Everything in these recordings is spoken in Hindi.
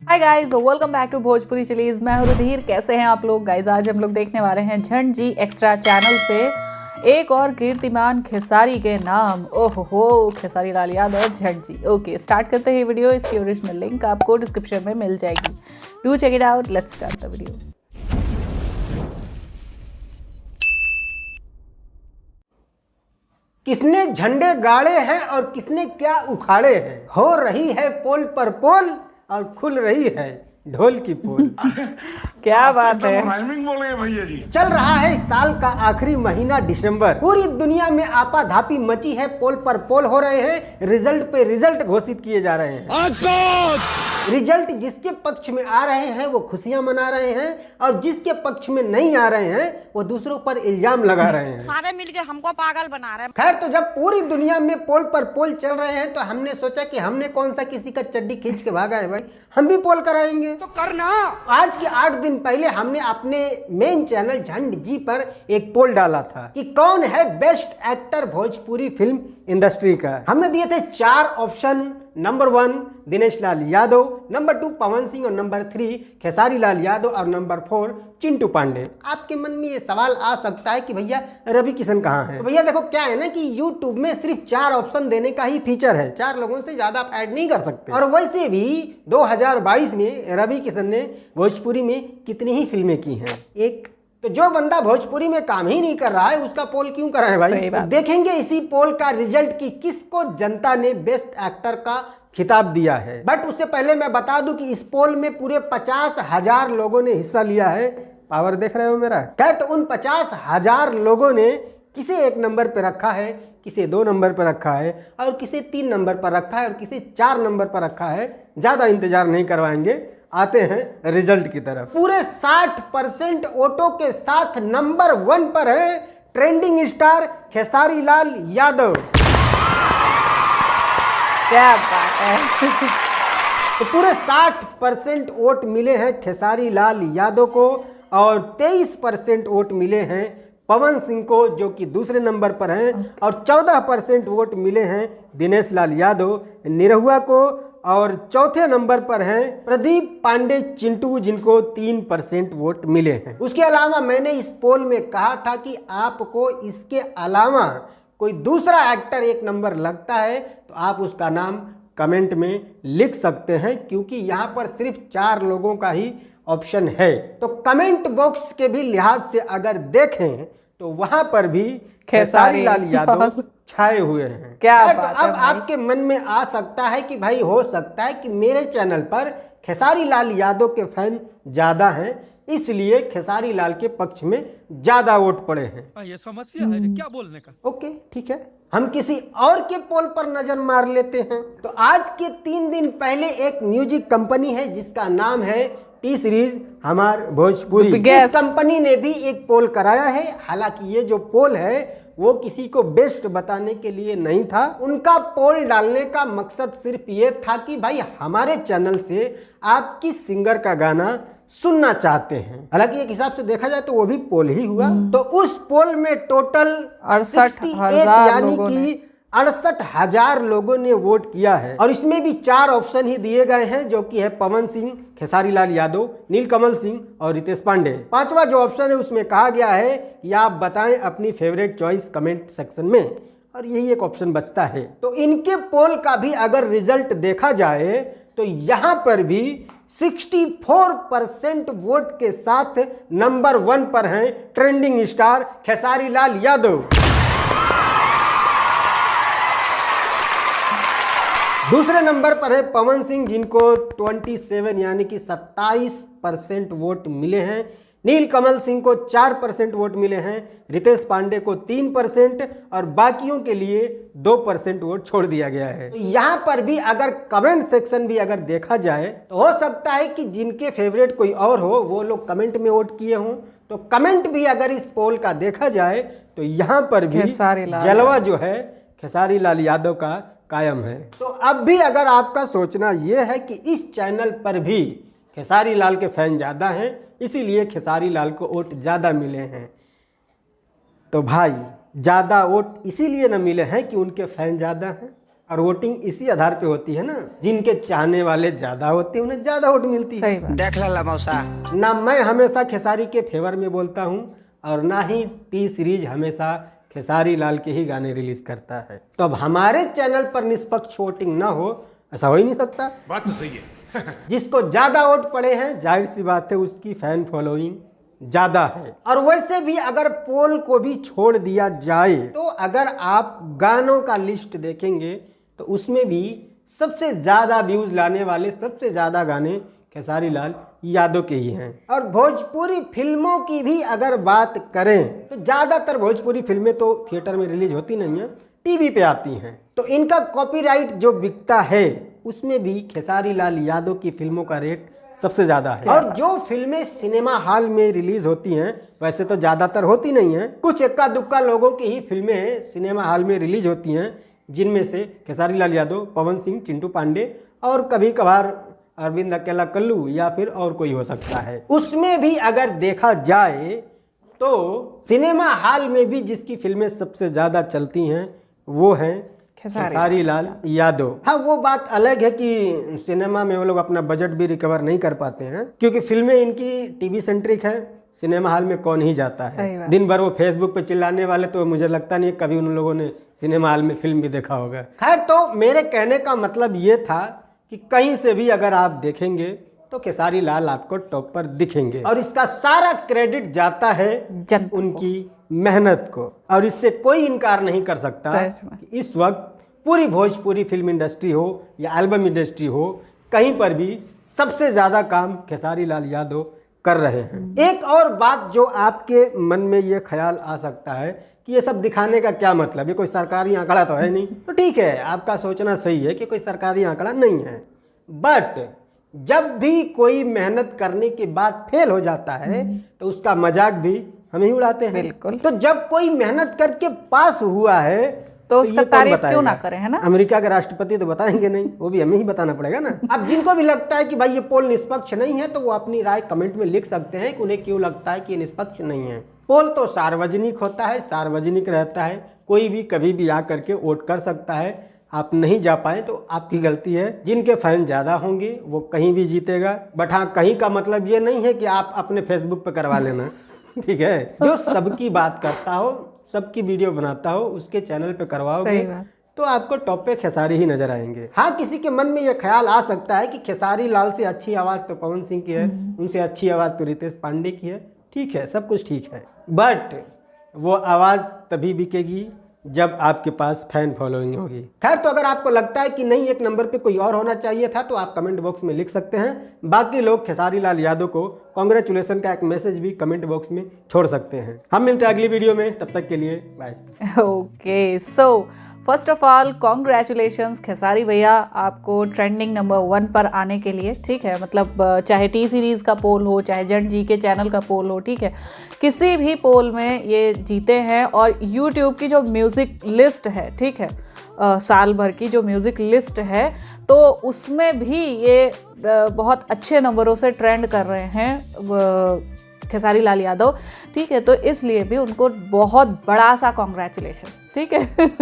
Hi guys, welcome back to Bhojpuri chillies. मैं हूं रुधिर। कैसे हैं आप लोग गाइस? आज हम लोग देखने वाले हैं झंड जी एक्स्ट्रा चैनल से एक और कीर्तिमान खेसारी के नाम। ओहो, खेसारी लाल यादव झंड जी। ओके, स्टार्ट करते हैं वीडियो। इसकी ओरिजिनल लिंक आपको डिस्क्रिप्शन में मिल जाएगी। Do check it out. Let's start the video. किसने झंडे गाड़े हैं और किसने क्या उखाड़े हैं। हो रही है पोल पर पोल और खुल रही है ढोल की पोल। क्या बात है। राइमिंग बोल गए भैया जी। चल रहा है इस साल का आखिरी महीना दिसंबर। पूरी दुनिया में आपाधापी मची है, पोल पर पोल हो रहे हैं, रिजल्ट पे रिजल्ट घोषित किए जा रहे हैं। रिजल्ट जिसके पक्ष में आ रहे हैं वो खुशियां मना रहे हैं और जिसके पक्ष में नहीं आ रहे हैं वो दूसरों पर इल्जाम लगा रहे हैं। सारे मिलके हमको पागल बना रहे हैं। खैर, तो जब पूरी दुनिया में पोल पर पोल चल रहे हैं तो हमने सोचा कि हमने कौन सा किसी का चड्डी खींच के भागा है भाई, हम भी पोल कराएंगे। तो करना। आज के 8 दिन पहले हमने अपने मेन चैनल झंड जी पर एक पोल डाला था कि कौन है best actor Bhojpuri film industry का। हमने दिए थे 4 option. Number 1 Dinesh Lal Yadav, number 2 Pawan Singh और नंबर 3 खेसारी लाल यादव और नंबर 4 चिंटू पांडे। आपके मन में ये सवाल आ सकता है कि भैया रवि किशन कहाँ है। तो भैया देखो, क्या है ना कि YouTube में सिर्फ 4 ऑप्शन देने का ही फीचर है। 4 लोगों से ज्यादा आप ऐड नहीं कर सकते। और वैसे भी 2022 में रवि किशन ने भोजपुरी में कितनी ही फिल्में की हैं, एक। तो जो बंदा भोजपुरी में काम ही नहीं कर रहा है उसका पोल क्यों कर रहा है भाई। तो देखेंगे इसी पोल का रिजल्ट कि किसको जनता ने बेस्ट एक्टर का खिताब दिया है। बट उससे पहले मैं बता दूं कि इस पोल में पूरे 50,000 लोगों ने हिस्सा लिया है। पावर देख रहे हो मेरा। खैर, तो उन 50,000 लोगों ने किसे 1 नंबर पे रखा है, किसे 2 नंबर पर रखा है और किसे 3 नंबर पर रखा है और किसे 4 नंबर पर रखा है। ज्यादा इंतजार नहीं करवाएंगे, आते हैं रिजल्ट की तरफ। पूरे 60% वोटों के साथ नंबर 1 पर है ट्रेंडिंग स्टार खेसारी लाल यादव। क्या बात है। तो पूरे 60% वोट मिले हैं खेसारी लाल यादव को और 23% वोट मिले हैं पवन सिंह को, जो कि दूसरे नंबर पर हैं। और 14% वोट मिले हैं दिनेश लाल यादव निरहुआ को। और चौथे नंबर पर हैं प्रदीप पांडे चिंटू, जिनको 3% वोट मिले हैं। उसके अलावा मैंने इस पोल में कहा था कि आपको इसके अलावा कोई दूसरा एक्टर 1 नंबर लगता है तो आप उसका नाम कमेंट में लिख सकते हैं, क्योंकि यहाँ पर सिर्फ 4 लोगों का ही ऑप्शन है। तो कमेंट बॉक्स के भी लिहाज से अगर देखें तो वहां पर भी खेसारी लाल यादव छाए हुए हैं। क्या तो बात है अब भाई। आपके मन में आ सकता है कि भाई हो सकता है कि मेरे चैनल पर खेसारी लाल यादव के फैन ज्यादा हैं, इसलिए खेसारी लाल के पक्ष में ज्यादा वोट पड़े हैं। ये समस्या है क्या बोलने का। ओके, ठीक है, हम किसी और के पोल पर नजर मार लेते हैं। तो आज के 3 दिन पहले एक म्यूजिक कंपनी है जिसका नाम है टी सीरीज हमार भोजपुरी। इस कंपनी ने भी एक पोल कराया है। हालांकि ये जो पोल है वो किसी को बेस्ट बताने के लिए नहीं था। उनका पोल डालने का मकसद सिर्फ ये था कि भाई हमारे चैनल से आप किस सिंगर का गाना सुनना चाहते हैं। हालांकि एक हिसाब से देखा जाए तो वो भी पोल ही हुआ। तो उस पोल में टोटल 68,000 यानी कि 68,000 लोगों ने वोट किया है। और इसमें भी 4 ऑप्शन ही दिए गए हैं, जो कि है पवन सिंह, खेसारी लाल यादव, नीलकमल सिंह और रितेश पांडे। 5वां जो ऑप्शन है उसमें कहा गया है कि आप बताएं अपनी फेवरेट चॉइस कमेंट सेक्शन में, और यही एक ऑप्शन बचता है। तो इनके पोल का भी अगर रिजल्ट देखा जाए तो यहाँ पर भी 64% वोट के साथ नंबर 1 पर हैं ट्रेंडिंग स्टार खेसारी लाल यादव। दूसरे नंबर पर है पवन सिंह, जिनको 27 यानी कि 27% वोट मिले हैं। नीलकमल सिंह को 4% वोट मिले हैं। रितेश पांडे को 3% और बाकियों के लिए 2% वोट छोड़ दिया गया है। तो यहाँ पर भी अगर कमेंट सेक्शन भी अगर देखा जाए तो हो सकता है कि जिनके फेवरेट कोई और हो वो लोग कमेंट में वोट किए हों। तो कमेंट भी अगर इस पोल का देखा जाए तो यहाँ पर भी जलवा जो है खेसारी लाल यादव का कायम है। तो अब भी अगर आपका सोचना यह है कि इस चैनल पर भी खेसारी लाल के फैन ज़्यादा हैं, इसीलिए खेसारी लाल को वोट ज़्यादा मिले हैं, तो भाई ज़्यादा वोट इसीलिए न मिले हैं कि उनके फैन ज़्यादा हैं, और वोटिंग इसी आधार पे होती है ना, जिनके चाहने वाले ज्यादा होते हैं उन्हें ज्यादा वोट मिलती है। सही बात। देख ला मौसा। ना मैं हमेशा खेसारी के फेवर में बोलता हूँ और ना ही टी सीरीज हमेशा खेसारी लाल के ही गाने रिलीज करता है। तो अब हमारे चैनल पर निष्पक्ष वोटिंग ना हो, ऐसा हो ही नहीं सकता। बात तो सही है। जिसको ज्यादा वोट पड़े हैं जाहिर सी बात है उसकी फैन फॉलोइंग ज्यादा है। और वैसे भी अगर पोल को भी छोड़ दिया जाए तो अगर आप गानों का लिस्ट देखेंगे तो उसमें भी सबसे ज्यादा व्यूज लाने वाले सबसे ज्यादा गाने खेसारी लाल यादव के ही हैं। और भोजपुरी फिल्मों की भी अगर बात करें तो ज्यादातर भोजपुरी फिल्में तो थिएटर में रिलीज होती नहीं है, टीवी पे आती हैं। तो इनका कॉपीराइट जो बिकता है उसमें भी खेसारी लाल यादव की फिल्मों का रेट सबसे ज्यादा है। और जो फिल्में सिनेमा हॉल में रिलीज होती हैं वैसे तो ज्यादातर होती नहीं हैं, कुछ इक्का दुक्का लोगों की ही फिल्में सिनेमा हॉल में रिलीज होती हैं, जिनमें से खेसारी लाल यादव, पवन सिंह, चिंटू पांडे और कभी कभार अरविंद अकेला कल्लू या फिर और कोई हो सकता है। उसमें भी अगर देखा जाए तो सिनेमा हॉल में भी जिसकी फिल्में सबसे ज्यादा चलती हैं वो हैं खेसारी लाल यादव। हाँ, वो बात अलग है कि सिनेमा में वो लोग अपना बजट भी रिकवर नहीं कर पाते हैं, क्योंकि फिल्में इनकी टीवी सेंट्रिक है। सिनेमा हॉल में कौन ही जाता है, दिन भर वो फेसबुक पे चिल्लाने वाले, तो मुझे लगता नहीं है कभी उन लोगों ने सिनेमा हॉल में फिल्म भी देखा होगा। खैर, तो मेरे कहने का मतलब ये था कि कहीं से भी अगर आप देखेंगे तो खेसारी लाल आपको टॉप पर दिखेंगे, और इसका सारा क्रेडिट जाता है उनकी मेहनत को। और इससे कोई इनकार नहीं कर सकता कि इस वक्त पूरी भोजपुरी फिल्म इंडस्ट्री हो या एल्बम इंडस्ट्री हो, कहीं पर भी सबसे ज्यादा काम खेसारी लाल यादव कर रहे हैं। एक और बात जो आपके मन में ये ख्याल आ सकता है कि ये सब दिखाने का क्या मतलब, ये कोई सरकारी आंकड़ा तो है नहीं। तो ठीक है, आपका सोचना सही है कि कोई सरकारी आंकड़ा नहीं है, बट जब भी कोई मेहनत करने के बाद फेल हो जाता है तो उसका मजाक भी हम ही उड़ाते हैं। बिल्कुल। तो जब कोई मेहनत करके पास हुआ है तो उसका ये कौन तारीफ बताएगा? क्यों ना करें, है ना? अमेरिका के राष्ट्रपति तो बताएंगे नहीं, वो भी हमें ही बताना पड़ेगा ना। अब जिनको भी लगता है कि भाई ये पोल निष्पक्ष नहीं है तो वो अपनी राय कमेंट में लिख सकते हैं कि उन्हें क्यों लगता है कि ये निष्पक्ष नहीं है। पोल तो सार्वजनिक होता है, सार्वजनिक रहता है, कोई भी कभी भी आकर के वोट कर सकता है। आप नहीं जा पाए तो आपकी गलती है। जिनके फैन ज्यादा होंगे वो कहीं भी जीतेगा, बट हाँ, कहीं का मतलब ये नहीं है कि आप अपने फेसबुक पे करवा लेना। ठीक है, जो सबकी बात करता हो, सबकी वीडियो बनाता हो, उसके चैनल पे करवाओगे तो आपको टॉप पे खेसारी ही नजर आएंगे। हाँ, किसी के मन में ये ख्याल आ सकता है कि खेसारी लाल से अच्छी आवाज तो पवन सिंह की है, उनसे अच्छी आवाज तो रितेश पांडे की है। ठीक है, सब कुछ ठीक है, बट वो आवाज तभी बिकेगी जब आपके पास फैन फॉलोइंग होगी। खैर, तो अगर आपको लगता है कि नहीं एक नंबर पे कोई और होना चाहिए था तो आप कमेंट बॉक्स में लिख सकते हैं। बाकी लोग खेसारी लाल यादव को कांग्रेचुलेसन का एक मैसेज भी कमेंट बॉक्स में छोड़ सकते हैं। हम मिलते हैं अगली वीडियो में, तब तक के लिए bye. Okay, so first of all congratulations Khesari भैया, आपको ट्रेंडिंग नंबर 1 पर आने के लिए। ठीक है, मतलब चाहे टी सीरीज़ का पोल हो, चाहे जन जी के चैनल का पोल हो, ठीक है, किसी भी पोल में ये जीते हैं। और यूट्यूब की जो म्यूज़िक लिस्ट है, ठीक है, साल भर की जो म्यूज़िक लिस्ट है, तो उसमें भी ये बहुत अच्छे नंबरों से ट्रेंड कर रहे हैं खेसारी लाल यादव। ठीक है, तो इसलिए भी उनको बहुत बड़ा सा कॉन्ग्रेचुलेशन। ठीक है।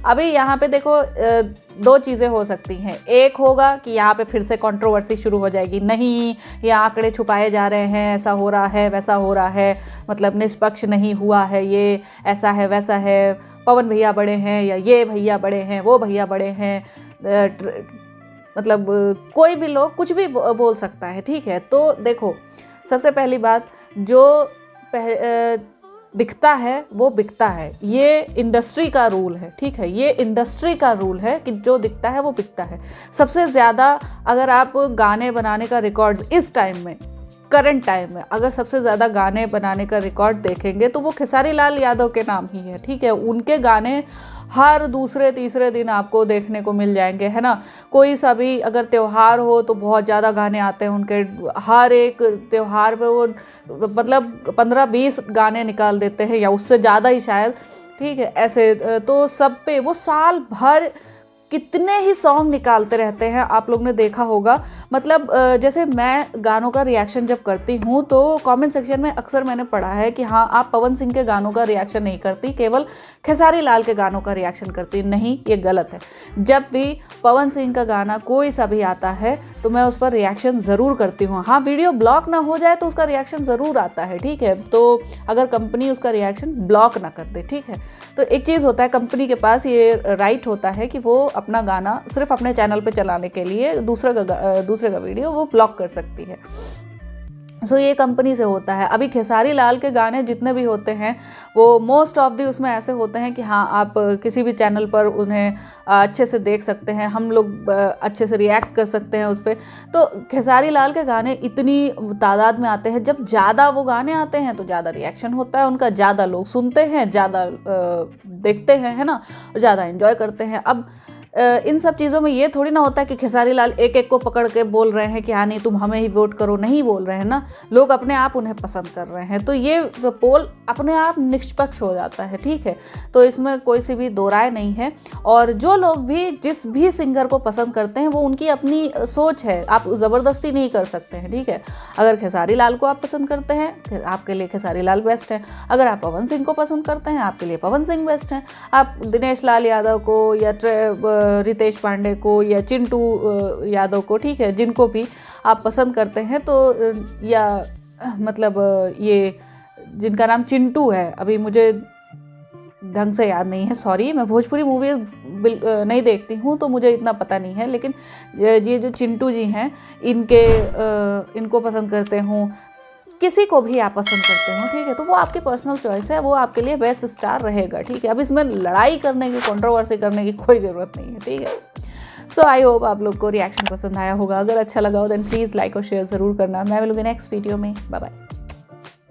अभी यहाँ पे देखो, दो चीज़ें हो सकती हैं। एक होगा कि यहाँ पे फिर से कंट्रोवर्सी शुरू हो जाएगी, नहीं ये आंकड़े छुपाए जा रहे हैं, ऐसा हो रहा है, वैसा हो रहा है, मतलब निष्पक्ष नहीं हुआ है, ये ऐसा है वैसा है, पवन भैया बड़े हैं या ये भैया बड़े हैं, वो भैया बड़े हैं, मतलब कोई भी लोग कुछ भी बोल सकता है। ठीक है, तो देखो, सबसे पहली बात, जो दिखता है वो बिकता है, ये इंडस्ट्री का रूल है। ठीक है, ये इंडस्ट्री का रूल है कि जो दिखता है वो बिकता है। सबसे ज़्यादा अगर आप गाने बनाने का रिकॉर्ड्स इस टाइम में, करंट टाइम में, अगर सबसे ज़्यादा गाने बनाने का रिकॉर्ड देखेंगे तो वो खेसारी लाल यादव के नाम ही है। ठीक है, उनके गाने हर दूसरे तीसरे दिन आपको देखने को मिल जाएंगे, है ना। कोई सा भी अगर त्यौहार हो तो बहुत ज़्यादा गाने आते हैं उनके, हर एक त्यौहार पे वो मतलब 15-20 गाने निकाल देते हैं या उससे ज़्यादा ही शायद। ठीक है, ऐसे तो सब पे वो साल भर कितने ही सॉन्ग निकालते रहते हैं, आप लोग ने देखा होगा। मतलब जैसे मैं गानों का रिएक्शन जब करती हूँ तो कमेंट सेक्शन में अक्सर मैंने पढ़ा है कि हाँ आप पवन सिंह के गानों का रिएक्शन नहीं करती, केवल खेसारी लाल के गानों का रिएक्शन करती। नहीं, ये गलत है। जब भी पवन सिंह का गाना कोई सा भी आता है तो मैं उस पर रिएक्शन ज़रूर करती हूँ। हाँ, वीडियो ब्लॉक ना हो जाए तो उसका रिएक्शन ज़रूर आता है, ठीक है। तो अगर कंपनी उसका रिएक्शन ब्लॉक ना कर दे, ठीक है। तो एक चीज़ होता है, कंपनी के पास ये राइट होता है कि वो अपना गाना सिर्फ अपने चैनल पे चलाने के लिए दूसरे का वीडियो वो ब्लॉक कर सकती है। सो ये कंपनी से होता है। अभी खेसारी लाल के गाने जितने भी होते हैं वो मोस्ट ऑफ दी उसमें ऐसे होते हैं कि हाँ आप किसी भी चैनल पर उन्हें अच्छे से देख सकते हैं, हम लोग अच्छे से रिएक्ट कर सकते हैं उस पर। तो खेसारी लाल के गाने इतनी तादाद में आते हैं, जब ज़्यादा वो गाने आते हैं तो ज़्यादा रिएक्शन होता है उनका, ज़्यादा लोग सुनते हैं, ज़्यादा देखते हैं, है ना, ज़्यादा एंजॉय करते हैं। अब इन सब चीज़ों में ये थोड़ी ना होता है कि खेसारी लाल एक एक को पकड़ के बोल रहे हैं कि हाँ नहीं तुम हमें ही वोट करो, नहीं बोल रहे हैं ना, लोग अपने आप उन्हें पसंद कर रहे हैं। तो ये पोल अपने आप निष्पक्ष हो जाता है, ठीक है। तो इसमें कोई सी भी दो राय नहीं है। और जो लोग भी जिस भी सिंगर को पसंद करते हैं वो उनकी अपनी सोच है, आप ज़बरदस्ती नहीं कर सकते हैं, ठीक है। अगर खेसारी लाल को आप पसंद करते हैं, आपके लिए खेसारी लाल बेस्ट है। अगर आप पवन सिंह को पसंद करते हैं, आपके लिए पवन सिंह बेस्ट है। आप दिनेश लाल यादव को या रितेश पांडे को या चिंटू यादव को, ठीक है, जिनको भी आप पसंद करते हैं, तो या मतलब ये जिनका नाम चिंटू है, अभी मुझे ढंग से याद नहीं है, सॉरी, मैं भोजपुरी मूवीज़ नहीं देखती हूँ तो मुझे इतना पता नहीं है। लेकिन ये जो चिंटू जी हैं इनको पसंद करते हूँ, किसी को भी आप पसंद करते हो, ठीक है, तो वो आपकी पर्सनल चॉइस है, वो आपके लिए बेस्ट स्टार रहेगा, ठीक है। अब इसमें लड़ाई करने की, कंट्रोवर्सी करने की कोई ज़रूरत नहीं है, ठीक है। सो आई होप आप लोग को रिएक्शन पसंद आया होगा। अगर अच्छा लगा हो देन प्लीज़ लाइक और शेयर ज़रूर करना। मैं मिलूंगी नेक्स्ट वीडियो में। Bye bye.